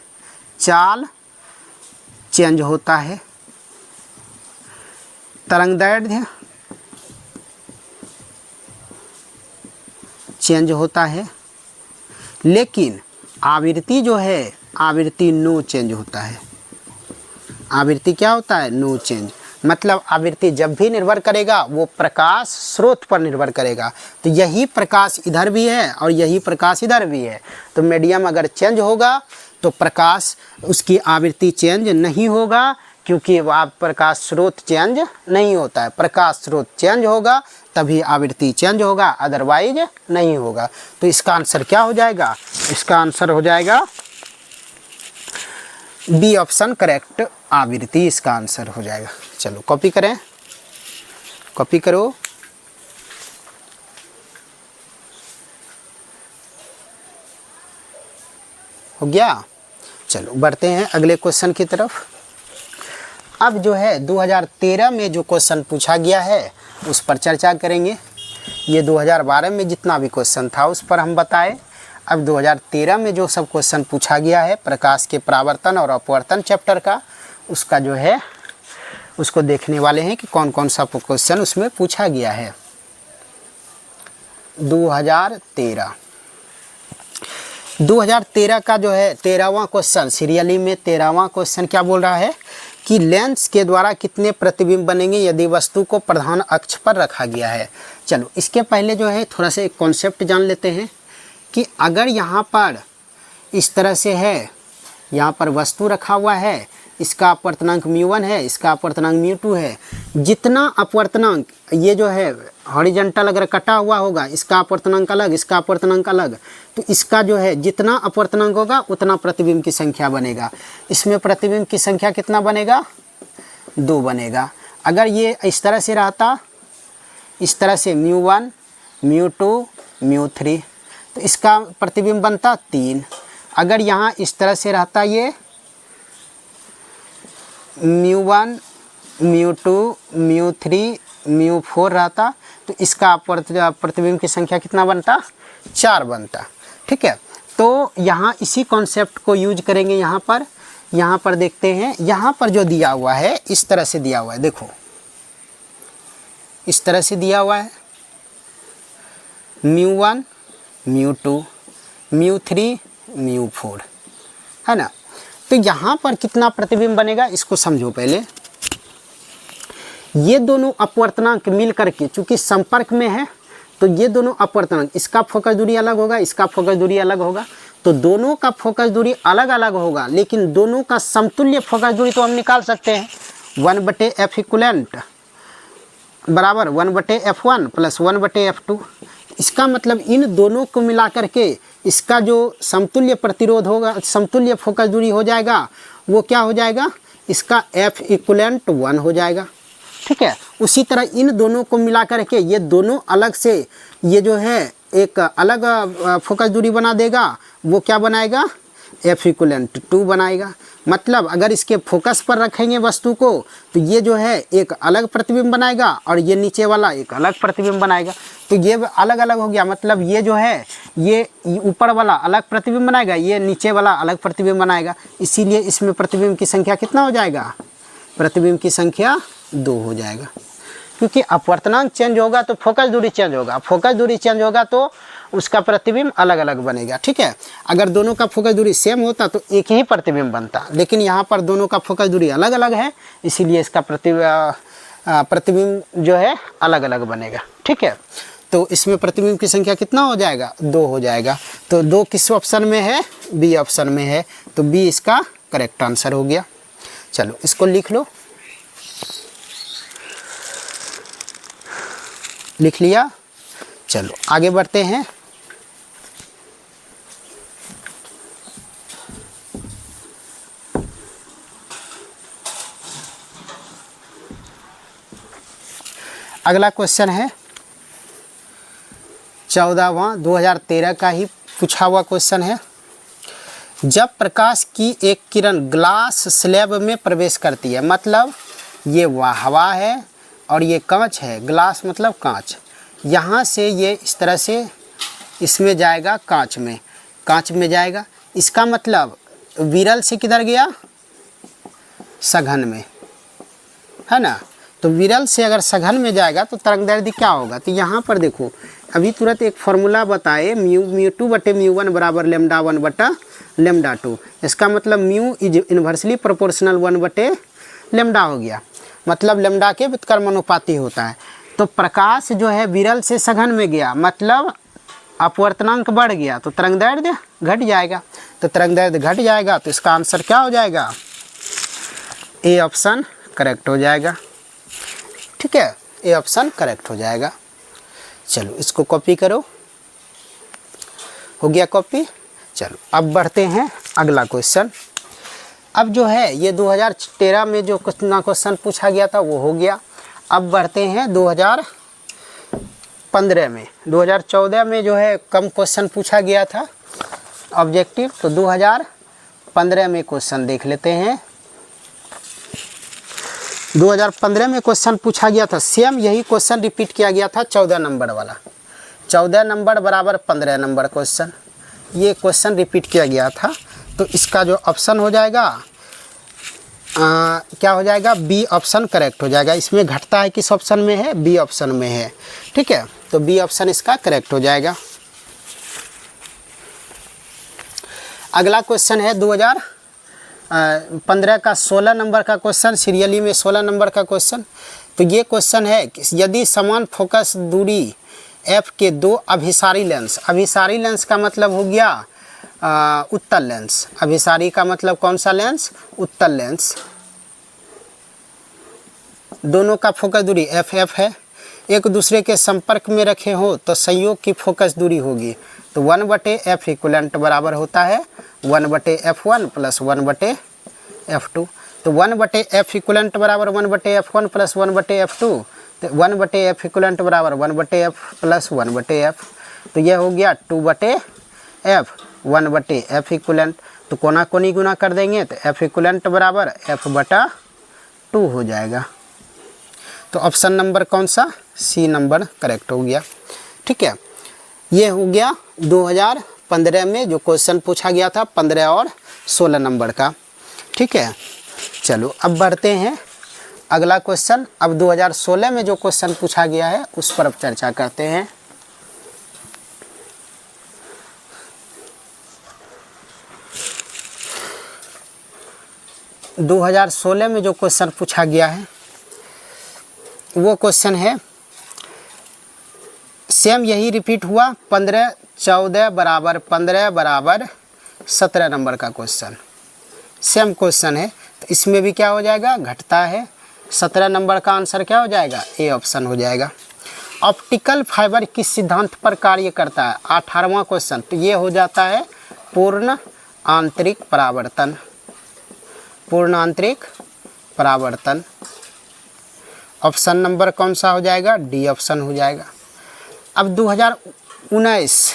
चाल चेंज होता है, तरंगदैर्ध्य चेंज होता है, लेकिन आवृत्ति जो है, आवृत्ति नो चेंज होता है। आवृत्ति क्या होता है, नो चेंज, मतलब आवृत्ति जब भी निर्भर करेगा वो प्रकाश स्रोत पर निर्भर करेगा। तो यही प्रकाश इधर भी है और यही प्रकाश इधर भी है, तो मीडियम अगर चेंज होगा तो प्रकाश उसकी आवृत्ति चेंज नहीं होगा, क्योंकि वह प्रकाश स्रोत चेंज नहीं होता है। प्रकाश स्रोत चेंज होगा तभी आवृत्ति चेंज होगा, अदरवाइज नहीं होगा। तो इसका आंसर क्या हो जाएगा, इसका आंसर हो जाएगा बी ऑप्शन करेक्ट, आवृत्ति इसका आंसर हो जाएगा। चलो कॉपी करें, कॉपी करो। हो गया। चलो बढ़ते हैं अगले क्वेश्चन की तरफ। अब जो है 2013 में जो क्वेश्चन पूछा गया है उस पर चर्चा करेंगे। ये 2012 में जितना भी क्वेश्चन था उस पर हम बताए। अब 2013 में जो सब क्वेश्चन पूछा गया है प्रकाश के परावर्तन और अपवर्तन चैप्टर का, उसका जो है उसको देखने वाले हैं कि कौन कौन सा क्वेश्चन उसमें पूछा गया है। 2013 का जो है 13वां क्वेश्चन, सीरियली में 13वां क्वेश्चन क्या बोल रहा है कि लेंस के द्वारा कितने प्रतिबिंब बनेंगे यदि वस्तु को प्रधान अक्ष पर रखा गया है। चलो इसके पहले जो है थोड़ा सा एक कॉन्सेप्ट जान लेते हैं कि अगर यहाँ पर इस तरह से है, यहाँ पर वस्तु रखा हुआ है, इसका अपवर्तनांक μ1 है, इसका अपवर्तनांक μ2 है, जितना अपवर्तनांक ये जो है हॉरिजॉन्टल अगर कटा हुआ होगा, इसका अपवर्तनांक अलग, इसका अपवर्तनांक अलग, तो इसका जो है जितना अपवर्तनांक होगा उतना प्रतिबिंब की संख्या बनेगा। इसमें प्रतिबिंब की संख्या कितना बनेगा, 2 बनेगा। अगर ये इस तरह से रहता, इस तरह से μ1 μ2 μ3, तो इसका प्रतिबिंब बनता 3। अगर यहाँ इस तरह से रहता ये μ1 μ2 μ3 μ4 रहता, तो इसका प्रतिबिंब की संख्या कितना बनता, 4 बनता। ठीक है, तो यहाँ इसी कॉन्सेप्ट को यूज करेंगे। यहाँ पर देखते हैं, यहाँ पर जो दिया हुआ है इस तरह से दिया हुआ है, देखो इस तरह से दिया हुआ है μ1 μ2 μ3 μ4, है ना। तो यहाँ पर कितना प्रतिबिंब बनेगा इसको समझो पहले। ये दोनों अपवर्तनांक मिल करके चूंकि संपर्क में है तो ये दोनों अपवर्तनांक, इसका फोकस दूरी अलग होगा, इसका फोकस दूरी अलग होगा, तो दोनों का फोकस दूरी अलग अलग होगा, लेकिन दोनों का समतुल्य फोकस दूरी तो हम निकाल सकते हैं। 1/f इक्वलेंट बराबर 1/f1 प्लस 1/f2। इसका मतलब इन दोनों को मिला करके इसका जो समतुल्य प्रतिरोध होगा, समतुल्य फोकस दूरी हो जाएगा, वो क्या हो जाएगा, इसका f इक्वलेंट 1 हो जाएगा। ठीक है, उसी तरह इन दोनों को मिला करके ये दोनों अलग से ये जो है एक अलग फोकस दूरी बना देगा, वो क्या बनाएगा, f इक्वलेंट 2 बनाएगा। मतलब अगर इसके फोकस पर रखेंगे वस्तु को तो ये जो है एक अलग प्रतिबिंब बनाएगा और ये नीचे वाला एक अलग प्रतिबिंब बनाएगा। तो ये अलग अलग हो गया, मतलब ये जो है ये ऊपर वाला अलग प्रतिबिंब बनाएगा, ये नीचे वाला अलग प्रतिबिंब बनाएगा। इसीलिए इसमें प्रतिबिंब की संख्या कितना हो जाएगा, प्रतिबिंब की संख्या 2 हो जाएगा। क्योंकि अपवर्तनांक चेंज होगा तो फोकस दूरी चेंज होगा, फोकस दूरी चेंज होगा तो उसका प्रतिबिंब अलग अलग बनेगा। ठीक है, अगर दोनों का फोकस दूरी सेम होता तो एक ही प्रतिबिंब बनता, लेकिन यहाँ पर दोनों का फोकस दूरी अलग अलग है, इसीलिए इसका प्रतिबिंब जो है अलग अलग बनेगा। ठीक है, तो इसमें प्रतिबिंब की संख्या कितना हो जाएगा, 2 हो जाएगा। तो 2 किस ऑप्शन में है, बी ऑप्शन में है, तो बी इसका करेक्ट आंसर हो गया। चलो इसको लिख लो, लिख लिया। चलो आगे बढ़ते हैं। अगला क्वेश्चन है 14वां 2013 का ही पूछा हुआ क्वेश्चन है। जब प्रकाश की एक किरण ग्लास स्लैब में प्रवेश करती है, मतलब ये हवा है और ये कांच है, ग्लास मतलब कांच, यहाँ से ये इस तरह से इसमें जाएगा, कांच में जाएगा। इसका मतलब विरल से किधर गया, सघन में, है ना। तो विरल से अगर सघन में जाएगा तो तरंगदैर्ध्य क्या होगा, तो यहाँ पर देखो अभी तुरंत एक फॉर्मूला बताए, μ2 बटे μ1 बराबर λ1 बटा λ2। इसका मतलब म्यू इज इन्वर्सली प्रोपोर्शनल 1 बटे लैम्डा हो गया, मतलब लैम्डा के व्युत्क्रमानुपाती होता है। तो प्रकाश जो है विरल से सघन में गया, मतलब अपवर्तनांक बढ़ गया तो तरंगदैर्ध्य घट जाएगा। तो तरंगदैर्ध्य घट जाएगा तो इसका आंसर क्या हो जाएगा, ए ऑप्शन करेक्ट हो जाएगा। ठीक है, ए ऑप्शन करेक्ट हो जाएगा। चलो इसको कॉपी करो, हो गया कॉपी। चलो अब बढ़ते हैं अगला क्वेश्चन। अब जो है ये 2013 में जो क्वेश्चन पूछा गया था वो हो गया। अब बढ़ते हैं 2015 में। 2014 में जो है कम क्वेश्चन पूछा गया था ऑब्जेक्टिव, तो 2015 में क्वेश्चन देख लेते हैं। 2015 में क्वेश्चन पूछा गया था, सेम यही क्वेश्चन रिपीट किया गया था 14 नंबर वाला, 14 नंबर बराबर 15 नंबर क्वेश्चन, ये क्वेश्चन रिपीट किया गया था। तो इसका जो ऑप्शन हो जाएगा क्या हो जाएगा, बी ऑप्शन करेक्ट हो जाएगा। इसमें घटता है किस ऑप्शन में है, बी ऑप्शन में है। ठीक है, तो बी ऑप्शन इसका करेक्ट हो जाएगा। अगला क्वेश्चन है 2015 का 16 नंबर का क्वेश्चन, सीरियली में 16 नंबर का क्वेश्चन। तो ये क्वेश्चन है कि यदि समान फोकस दूरी f के 2 अभिसारी लेंस, अभिसारी लेंस का मतलब हो गया उत्तल लेंस, अभिसारी का मतलब कौन सा लेंस, उत्तल लेंस, दोनों का फोकस दूरी f है, एक दूसरे के संपर्क में रखे हो तो संयोग की फोकस दूरी होगी। तो 1/f इक्वलेंट बराबर होता है 1/f1 प्लस 1/f2। तो 1/f इक्वलेंट बराबर 1/f1 प्लस 1/f2, तो 1/f इक्वलेंट बराबर 1/f प्लस 1/f। तो यह हो गया 2/f 1/f इक्वलेंट। तो कोना कोनी गुना कर देंगे तो f इक्वलेंट बराबर f/2 हो जाएगा। तो ऑप्शन नंबर कौन सा, सी नंबर करेक्ट हो गया। ठीक है, ये हो गया 2015 में जो क्वेश्चन पूछा गया था 15 और 16 नंबर का। ठीक है, चलो अब बढ़ते हैं अगला क्वेश्चन। अब 2016 में जो क्वेश्चन पूछा गया है उस पर अब चर्चा करते हैं। – 2016 में जो क्वेश्चन पूछा गया है वो क्वेश्चन है, सेम यही रिपीट हुआ, 15 14 बराबर 15 बराबर 17 नंबर का क्वेश्चन, सेम क्वेश्चन है, तो इसमें भी क्या हो जाएगा, घटता है। 17 नंबर का आंसर क्या हो जाएगा, ए ऑप्शन हो जाएगा। ऑप्टिकल फाइबर किस सिद्धांत पर कार्य करता है, 18वां क्वेश्चन, तो ये हो जाता है पूर्ण आंतरिक परावर्तन, पूर्ण आंतरिक परावर्तन। ऑप्शन नंबर कौन सा हो जाएगा, डी ऑप्शन हो जाएगा। अब 2019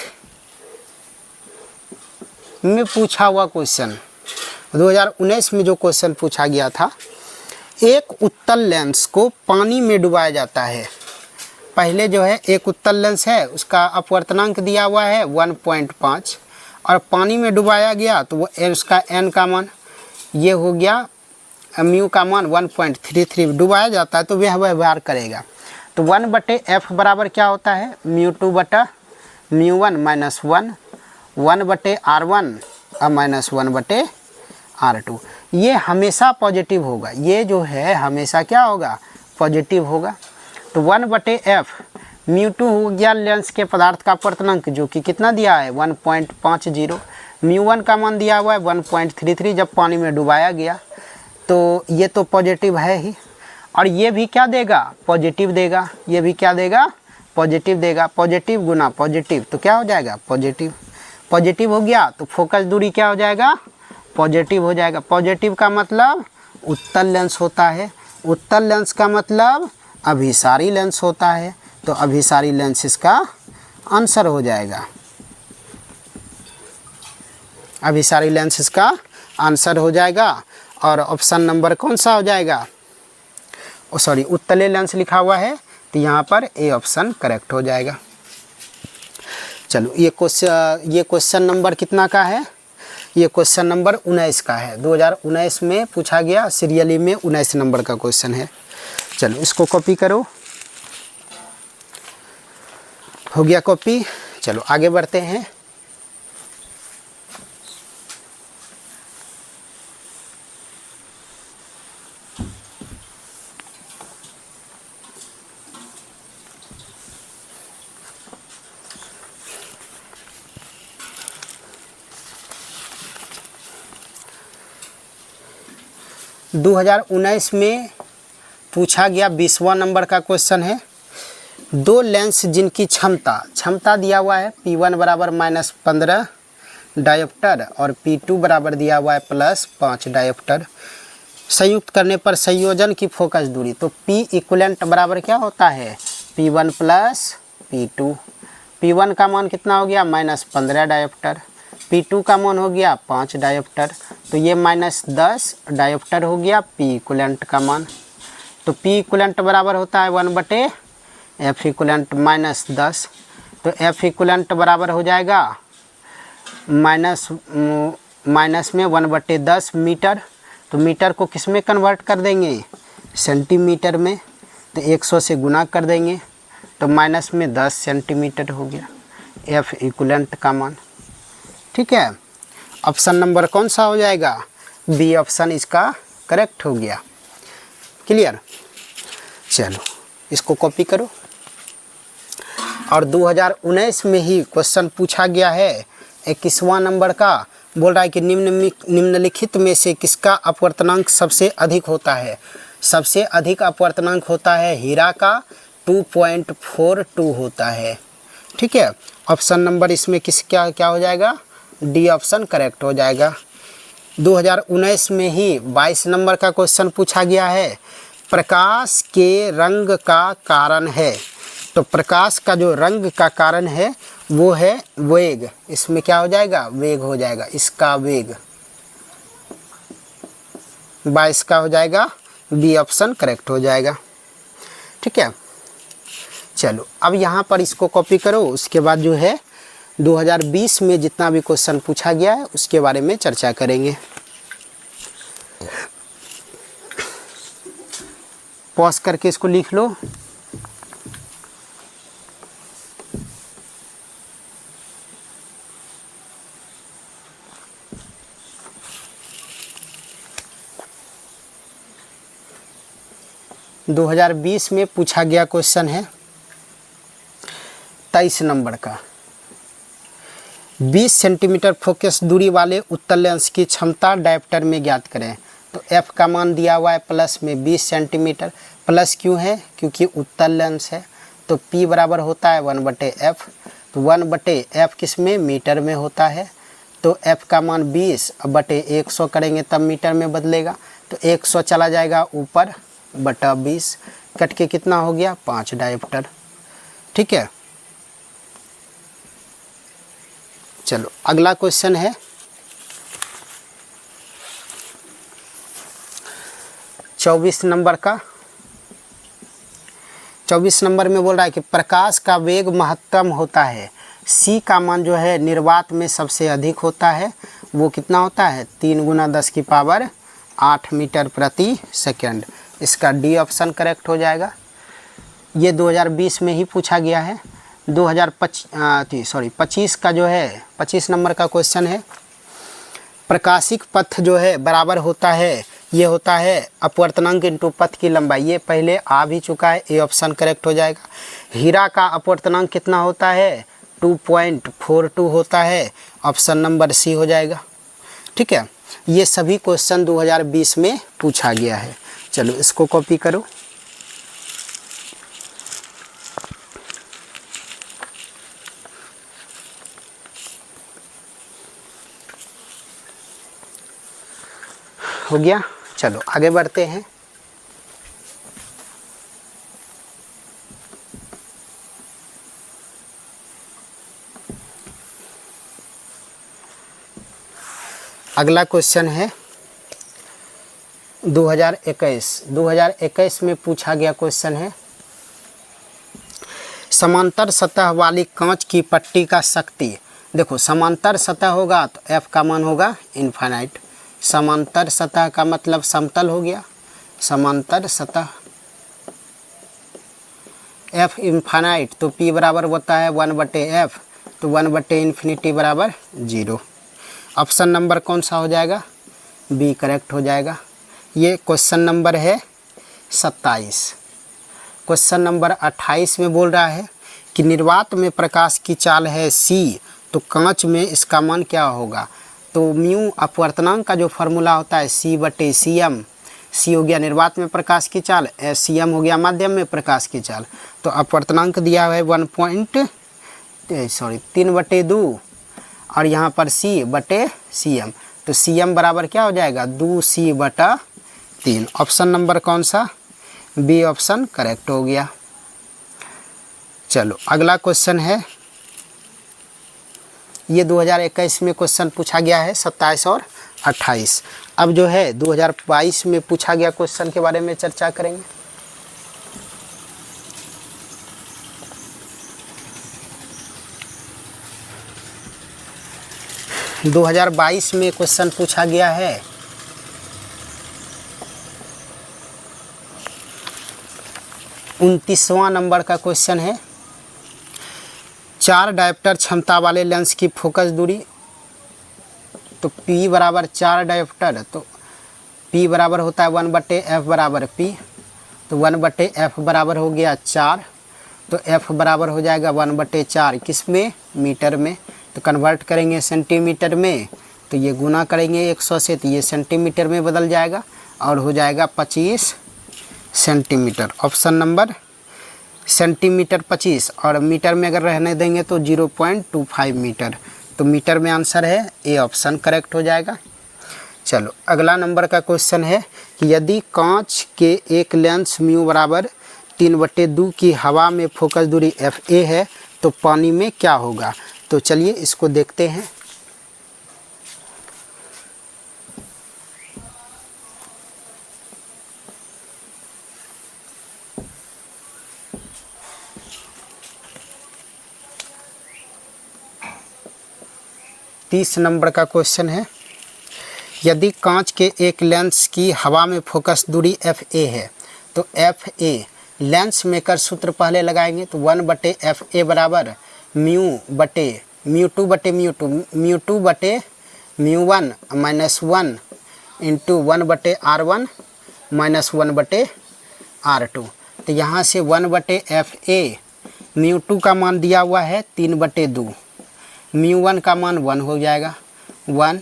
में पूछा हुआ क्वेश्चन, 2019 में जो क्वेश्चन पूछा गया था, एक उत्तल लेंस को पानी में डुबाया जाता है। पहले जो है एक उत्तल लेंस है, उसका अपवर्तनांक दिया हुआ है 1.5 और पानी में डुबाया गया तो वो उसका n का मान ये हो गया, म्यू का मान 1.33 डुबाया जाता है तो वह व्यवहार करेगा। तो 1/f बराबर क्या होता है, μ2/μ1 माइनस 1, 1/r1 और माइनस 1/r2। ये हमेशा पॉजिटिव होगा, ये जो है हमेशा क्या होगा, पॉजिटिव होगा। तो 1/f μ2 हो गया लेंस के पदार्थ का अपवर्तनांक जो कि कितना दिया है 1.50, μ1 का मान दिया हुआ है 1.33 जब पानी में डुबाया गया, तो ये तो पॉजिटिव है ही। और ये भी क्या देगा, पॉजिटिव देगा, ये भी क्या देगा, पॉजिटिव देगा। पॉजिटिव गुना पॉजिटिव तो क्या हो जाएगा, पॉजिटिव। पॉजिटिव हो गया तो फोकस दूरी क्या हो जाएगा, पॉजिटिव हो जाएगा। पॉजिटिव का मतलब उत्तल लेंस होता है, उत्तल लेंस का मतलब अभिसारी लेंस होता है, तो अभिसारी लेंस इसका आंसर हो जाएगा, अभिसारी लेंस इसका आंसर हो जाएगा। और ऑप्शन नंबर कौन सा हो जाएगा, सॉरी उत्तले लेंस लिखा हुआ है तो यहाँ पर ए ऑप्शन करेक्ट हो जाएगा। चलो ये क्वेश्चन नंबर कितना का है, ये क्वेश्चन नंबर 19 का है, 2019 में पूछा गया, सीरियली में 19 नंबर का क्वेश्चन है। चलो इसको कॉपी करो, हो गया कॉपी। चलो आगे बढ़ते हैं। – 2019 में पूछा गया 20वां नंबर का क्वेश्चन है। दो लेंस जिनकी क्षमता दिया हुआ है P1 बराबर -15 डायोप्टर और P2 बराबर दिया हुआ है +5 डायोप्टर, संयुक्त करने पर संयोजन की फोकस दूरी, तो P इक्वलेंट बराबर क्या होता है, P1 + P2। P1 का मान कितना हो गया, -15 डायोप्टर, P2 का मान हो गया 5 डायोप्टर, तो ये -10 डायोप्टर हो गया P इक्वलेंट का मान। तो P इक्वलेंट बराबर होता है 1/F इक्वलेंट -10, तो F इक्वलेंट बराबर हो जाएगा माइनस में 1/10 मीटर, तो मीटर को किस में कन्वर्ट कर देंगे, सेंटीमीटर में, तो 100 से गुना कर देंगे तो माइनस में 10 सेंटीमीटर हो गया F इक्वलेंट का मान। ठीक है, ऑप्शन नंबर कौन सा हो जाएगा, बी ऑप्शन इसका करेक्ट हो गया। क्लियर, चलो इसको कॉपी करो। और 2019 में ही क्वेश्चन पूछा गया है 21वां नंबर का, बोल रहा है कि निम्नलिखित में से किसका अपवर्तनांक सबसे अधिक होता है। सबसे अधिक अपवर्तनांक होता है हीरा का 2.42 होता है। ठीक है, ऑप्शन नंबर इसमें क्या हो जाएगा, डी ऑप्शन करेक्ट हो जाएगा। 2019 में ही 22 नंबर का क्वेश्चन पूछा गया है, प्रकाश के रंग का कारण है, तो प्रकाश का जो रंग का कारण है वो है वेग, इसमें क्या हो जाएगा, वेग हो जाएगा, इसका वेग 22 का हो जाएगा, बी ऑप्शन करेक्ट हो जाएगा। ठीक है, चलो अब यहाँ पर इसको कॉपी करो, उसके बाद जो है 2020 में जितना भी क्वेश्चन पूछा गया है उसके बारे में चर्चा करेंगे। पॉज करके इसको लिख लो। दो 2020 में पूछा गया क्वेश्चन है 23 नंबर का, 20 सेंटीमीटर फोकस दूरी वाले उत्तल लेंस की क्षमता डायोप्टर में ज्ञात करें। तो f का मान दिया हुआ है प्लस में 20 सेंटीमीटर, प्लस क्यों है क्योंकि उत्तल लेंस है। तो p बराबर होता है 1/f। तो 1/f किस में, मीटर में होता है। तो f का मान 20/100 करेंगे तब मीटर में बदलेगा। तो 100 चला जाएगा ऊपर बटा 20, कट के कितना हो गया 5 डायोप्टर। ठीक है, चलो अगला क्वेश्चन है 24 नंबर का। 24 नंबर में बोल रहा है कि प्रकाश का वेग महत्तम होता है, c का मान जो है निर्वात में सबसे अधिक होता है, वो कितना होता है 3 × 10⁸ मीटर प्रति सेकंड। इसका डी ऑप्शन करेक्ट हो जाएगा। ये 2020 में ही पूछा गया है। 25 का जो है 25 नंबर का क्वेश्चन है, प्रकाशिक पथ जो है बराबर होता है, ये होता है अपवर्तनांक इंटू पथ की लंबाई। ये पहले आ भी चुका है, ए ऑप्शन करेक्ट हो जाएगा। हीरा का अपवर्तनांक कितना होता है 2.42 होता है, ऑप्शन नंबर सी हो जाएगा। ठीक है, ये सभी क्वेश्चन 2020 में पूछा गया है। चलो इसको कॉपी करो। हो गया, चलो आगे बढ़ते हैं। अगला क्वेश्चन है 2021 में पूछा गया क्वेश्चन है, समांतर सतह वाली कांच की पट्टी का शक्ति। देखो समांतर सतह होगा तो f का मान होगा इनफाइनाइट। समांतर सतह का मतलब समतल हो गया, समांतर सतह f इनफाइनाइट तो p बराबर होता है 1/f। तो 1/∞ बराबर 0। ऑप्शन नंबर कौन सा हो जाएगा, बी करेक्ट हो जाएगा। ये क्वेश्चन नंबर है 27। क्वेश्चन नंबर 28 में बोल रहा है कि निर्वात में प्रकाश की चाल है c, तो कांच में इसका मान क्या होगा। तो म्यू अपवर्तनांक का जो फार्मूला होता है c/cm। c हो गया निर्वात में प्रकाश की चाल, cm हो गया माध्यम में प्रकाश की चाल। तो अपवर्तनांक दिया है 3/2 और यहाँ पर c/cm। तो cm बराबर क्या हो जाएगा 2c/3। ऑप्शन नंबर कौन सा, बी ऑप्शन करेक्ट हो गया। चलो अगला क्वेश्चन है, ये 2021 में क्वेश्चन पूछा गया है 27 और 28। अब जो है 2022 में पूछा गया क्वेश्चन के बारे में चर्चा करेंगे। – 2022 में क्वेश्चन पूछा गया है 29वां नंबर का क्वेश्चन है, 4 डायोप्टर क्षमता वाले लेंस की फोकस दूरी। तो P बराबर 4 डायोप्टर, तो P बराबर होता है 1/f बराबर P। तो 1/f बराबर हो गया 4। तो f बराबर हो जाएगा 1/4 किस में, मीटर में। तो कन्वर्ट करेंगे सेंटीमीटर में, तो ये गुना करेंगे 100 से, तो ये सेंटीमीटर में बदल जाएगा और हो जाएगा 25 सेंटीमीटर। ऑप्शन नंबर सेंटीमीटर 25 और मीटर में अगर रहने देंगे तो 0.25 मीटर। तो मीटर में आंसर है ए ऑप्शन करेक्ट हो जाएगा। चलो अगला नंबर का क्वेश्चन है कि यदि कांच के एक लेंस म्यू बराबर 3/2 की हवा में फोकस दूरी fa है तो पानी में क्या होगा। तो चलिए इसको देखते हैं। तीस नंबर का क्वेश्चन है, यदि कांच के एक लेंस की हवा में फोकस दूरी fa है तो fa लेंस मेकर सूत्र पहले लगाएंगे। तो 1/fa बराबर μ2/μ1 -1 इंटू 1/r1 माइनस 1/r2। तो यहाँ से 1/fa μ2 का मान दिया हुआ है 3/2 μ1 का मान 1 हो जाएगा 1,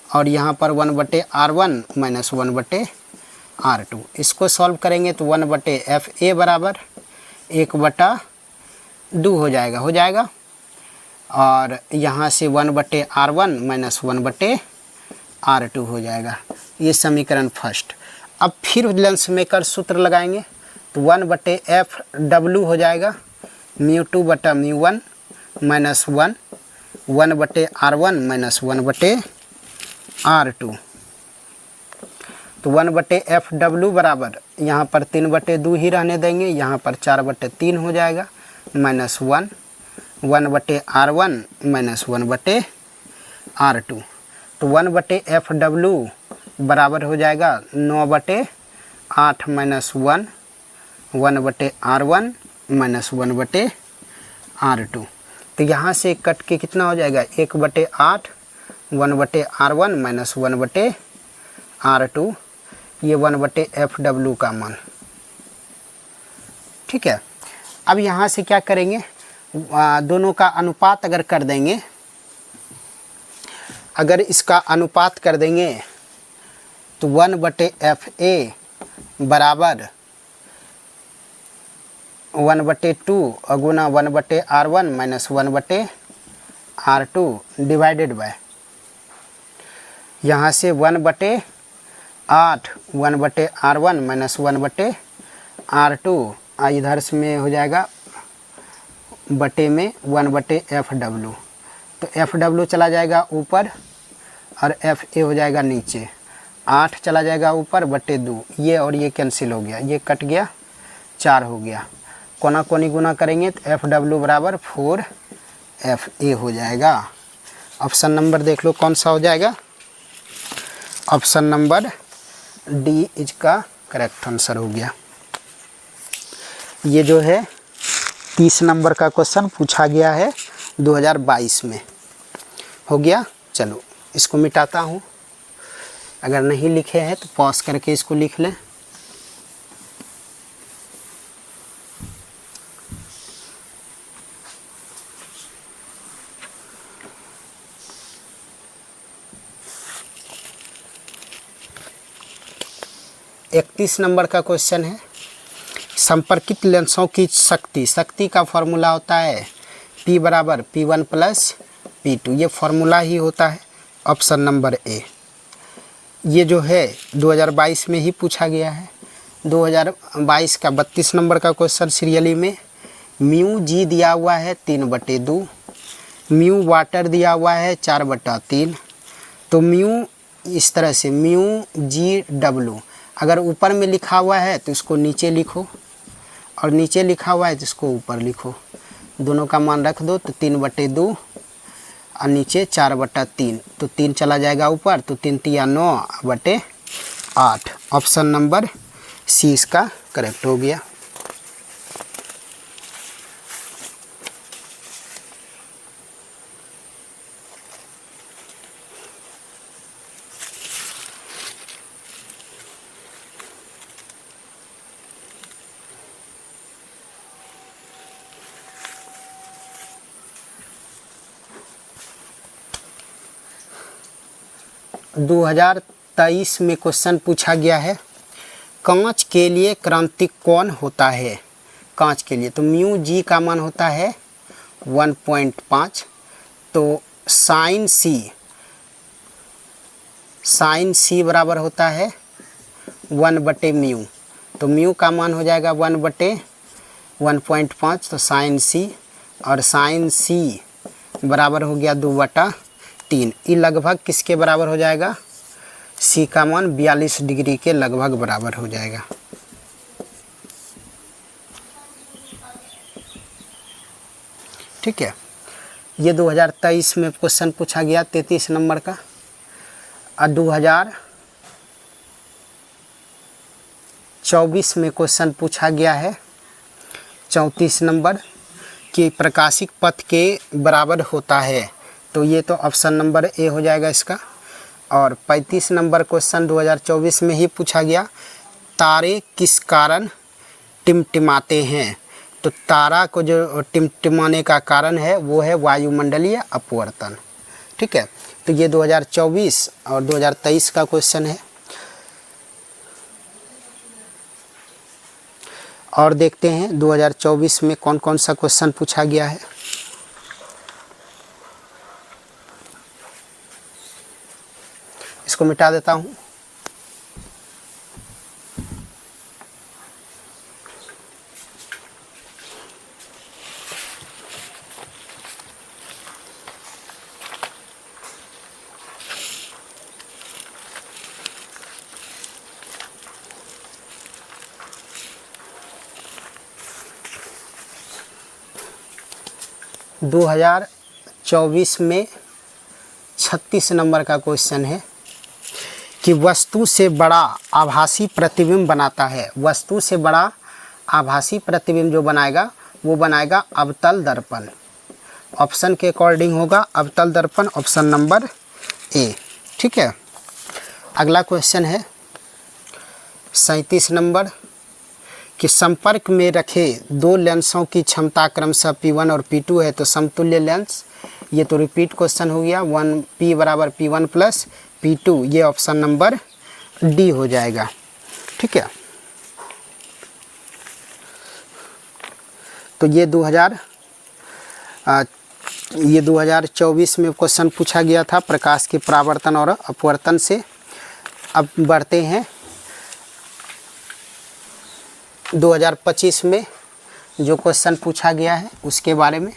और यहाँ पर 1/r1 माइनस 1/r2। इसको सॉल्व करेंगे तो 1/FA बराबर 1/2 हो जाएगा। और यहाँ से 1/r1 माइनस 1/r2 हो जाएगा। ये समीकरण फर्स्ट। अब फिर लेंस मेकर सूत्र लगाएंगे तो 1/FW हो जाएगा μ2/μ1 माइनस 1 1/r1 माइनस 1/r2। तो 1/FW बराबर यहाँ पर 3/2 ही रहने देंगे, यहाँ पर 4/3 हो जाएगा माइनस 1 1/r1 माइनस 1/r2। तो 1/FW बराबर हो जाएगा 9/8 माइनस 1 1/r1 माइनस 1/r2। तो यहाँ से कट के कितना हो जाएगा 1/8 1/r1 माइनस 1/r2, ये 1/FW का मान। ठीक है। अब यहाँ से क्या करेंगे, दोनों का अनुपात अगर कर देंगे, अगर इसका अनुपात कर देंगे तो 1/FA बराबर 1/2 गुना 1/r1 minus 1/r2 divided by यहाँ से 1/8 1/r1 माइनस 1/r2, इधर से में हो जाएगा बटे में 1/FW। तो FW चला जाएगा ऊपर और FA हो जाएगा नीचे, 8 चला जाएगा ऊपर बटे 2, ये और ये कैंसिल हो गया, ये कट गया, 4 हो गया। कोना कोनी गुना करेंगे तो FW बराबर 4FA हो जाएगा। ऑप्शन नंबर देख लो कौन सा हो जाएगा, ऑप्शन नंबर डी इसका करेक्ट आंसर हो गया। ये जो है 30 नंबर का क्वेश्चन पूछा गया है 2022 में, हो गया। चलो इसको मिटाता हूँ, अगर नहीं लिखे हैं तो पॉज करके इसको लिख लें। इकतीस नंबर का क्वेश्चन है, संपर्कित लेंसों की शक्ति का फॉर्मूला होता है P बराबर P1 प्लस P2, ये फॉर्मूला ही होता है। Option number A. ये जो है 2022 में ही पूछा गया है। 2022 का 32 नंबर का क्वेश्चन सीरियली में μg दिया हुआ है 3/2, म्यू वाटर दिया हुआ है 4/3। तो म्यू इस तरह से μg/W, अगर ऊपर में लिखा हुआ है तो इसको नीचे लिखो, और नीचे लिखा हुआ है तो इसको ऊपर लिखो, दोनों का मान रख दो। तो 3/2 और नीचे 4/3, तो 3 चला जाएगा ऊपर, तो 3 × 9/8। ऑप्शन नंबर सी इसका करेक्ट हो गया। – 2023 में क्वेश्चन पूछा गया है, कांच के लिए क्रांतिक कौन होता है। कांच के लिए तो μg का मान होता है 1.5, तो साइन सी बराबर होता है 1/μ, तो म्यू का मान हो जाएगा 1/1.5, तो साइन सी, और साइन सी बराबर हो गया 2/3। ये लगभग किसके बराबर हो जाएगा, सी का मान 42 डिग्री के लगभग बराबर हो जाएगा। ठीक है, ये 2023 में क्वेश्चन पूछा गया 33 नंबर का। और 2024 में क्वेश्चन पूछा गया है 34 नंबर कि प्रकाशिक पथ के बराबर होता है, तो ये तो ऑप्शन नंबर ए हो जाएगा इसका। और 35 नंबर क्वेश्चन 2024 में ही पूछा गया, तारे किस कारण टिमटिमाते हैं। तो तारा को जो टिमटिमाने का कारण है वो है वायुमंडलीय अपवर्तन। ठीक है, तो ये 2024 और 2023 का क्वेश्चन है। और देखते हैं 2024 में कौन कौन सा क्वेश्चन पूछा गया है। इसको मिटा देता हूँ। दो 2024 में 36 नंबर का क्वेश्चन है कि वस्तु से बड़ा आभासी प्रतिबिंब बनाता है। वस्तु से बड़ा आभासी प्रतिबिंब जो बनाएगा वो बनाएगा अवतल दर्पण। ऑप्शन के अकॉर्डिंग होगा अवतल दर्पण, ऑप्शन नंबर ए। ठीक है, अगला क्वेश्चन है 37 नंबर कि संपर्क में रखे दो लेंसों की क्षमता क्रमशः P1 और P2 है तो समतुल्य लेंस। ये तो रिपीट क्वेश्चन हो गया। 1P बराबर P1 प्लस P2, ये ऑप्शन नंबर डी हो जाएगा। ठीक है, तो ये 2024 में क्वेश्चन पूछा गया था प्रकाश के परावर्तन और अपवर्तन से। अब बढ़ते हैं 2025 में जो क्वेश्चन पूछा गया है उसके बारे में।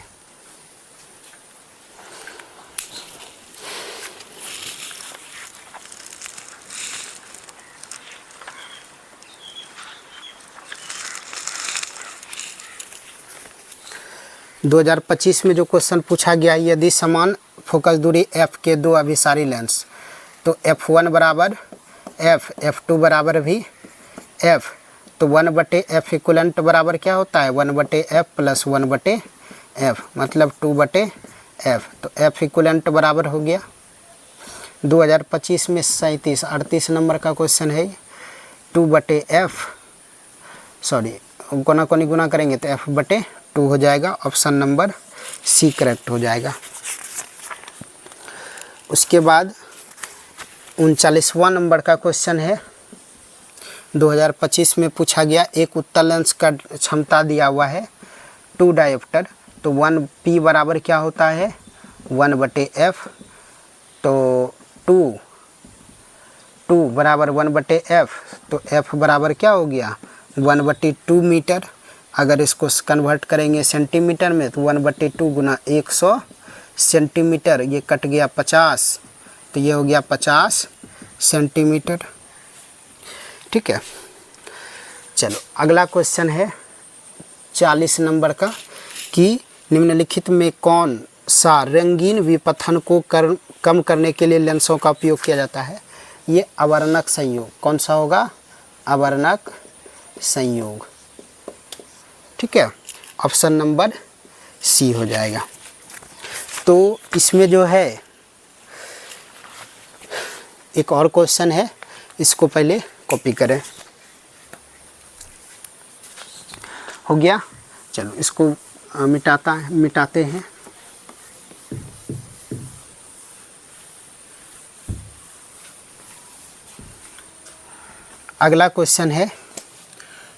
दो 2025 में जो क्वेश्चन पूछा गया है, यदि समान फोकस दूरी f के दो अभिसारी लेंस तो f1 बराबर f, f2 बराबर भी f, तो 1/f इक्वलेंट बराबर क्या होता है 1/f प्लस 1/f मतलब 2/f। तो f इक्वलेंट बराबर हो गया 2025 में 38 नंबर का क्वेश्चन है 2/f, सॉरी कोना कोनी गुना करेंगे तो f/2 हो जाएगा। ऑप्शन नंबर सी करेक्ट हो जाएगा। उसके बाद 39वां नंबर का क्वेश्चन है 2025 में पूछा गया एक उत्तल लेंस का क्षमता दिया हुआ है 2 डायोप्टर, तो 1P बराबर क्या होता है 1/f, तो 2 बराबर 1/f, तो f बराबर क्या हो गया 1/2 मीटर। अगर इसको कन्वर्ट करेंगे सेंटीमीटर में तो 1/2 गुना 100 सेंटीमीटर, ये कट गया 50, तो ये हो गया 50 सेंटीमीटर। ठीक है, चलो अगला क्वेश्चन है 40 नंबर का कि निम्नलिखित में कौन सा रंगीन विपथन को कम करने के लिए लेंसों का उपयोग किया जाता है। ये अवर्णक संयोग, कौन सा होगा अवर्णक संयोग। ठीक है, ऑप्शन नंबर सी हो जाएगा। तो इसमें जो है एक और क्वेश्चन है, इसको पहले कॉपी करें। हो गया, चलो इसको मिटाते हैं। अगला क्वेश्चन है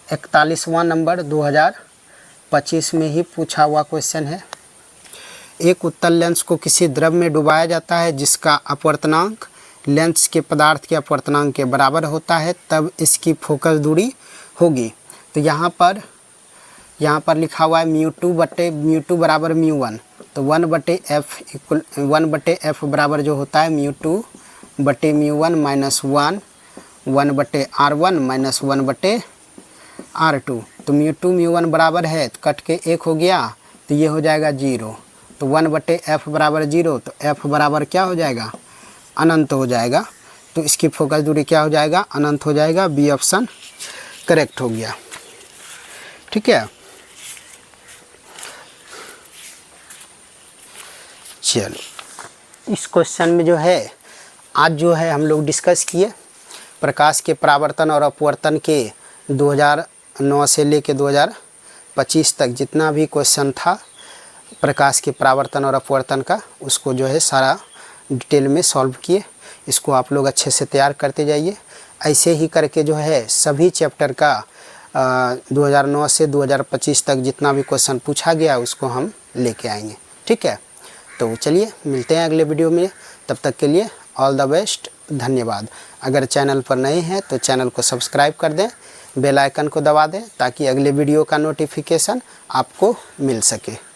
41वां नंबर 2025 में ही पूछा हुआ क्वेश्चन है। एक उत्तल लेंस को किसी द्रव में डुबाया जाता है जिसका अपवर्तनांक लेंस के पदार्थ के अपवर्तनांक के बराबर होता है, तब इसकी फोकस दूरी होगी। तो यहाँ पर लिखा हुआ है μ2 बराबर μ1, तो 1/f बराबर जो होता है μ2/μ1 माइनस 1/r1 माइनस 1/r2, तो μ2 μ1 बराबर है तो कट के 1 हो गया, तो ये हो जाएगा 0, तो 1/f बराबर 0, तो f बराबर क्या हो जाएगा अनंत हो जाएगा। तो इसकी फोकस दूरी क्या हो जाएगा अनंत हो जाएगा। बी ऑप्शन करेक्ट हो गया। ठीक है, चलो इस क्वेश्चन में जो है आज जो है हम लोग डिस्कस किए प्रकाश के परावर्तन और अपवर्तन के 2009 से लेके 25 तक जितना भी क्वेश्चन था प्रकाश के परावर्तन और अपवर्तन का, उसको जो है सारा डिटेल में सॉल्व किए। इसको आप लोग अच्छे से तैयार करते जाइए। ऐसे ही करके जो है सभी चैप्टर का 2009 से 2025 तक जितना भी क्वेश्चन पूछा गया उसको हम लेके आएंगे। ठीक है, तो चलिए मिलते हैं अगले वीडियो में। तब तक के लिए ऑल द बेस्ट, धन्यवाद। अगर चैनल पर नए हैं तो चैनल को सब्सक्राइब कर दें, बेल आइकन को दबा दें ताकि अगले वीडियो का नोटिफिकेशन आपको मिल सके।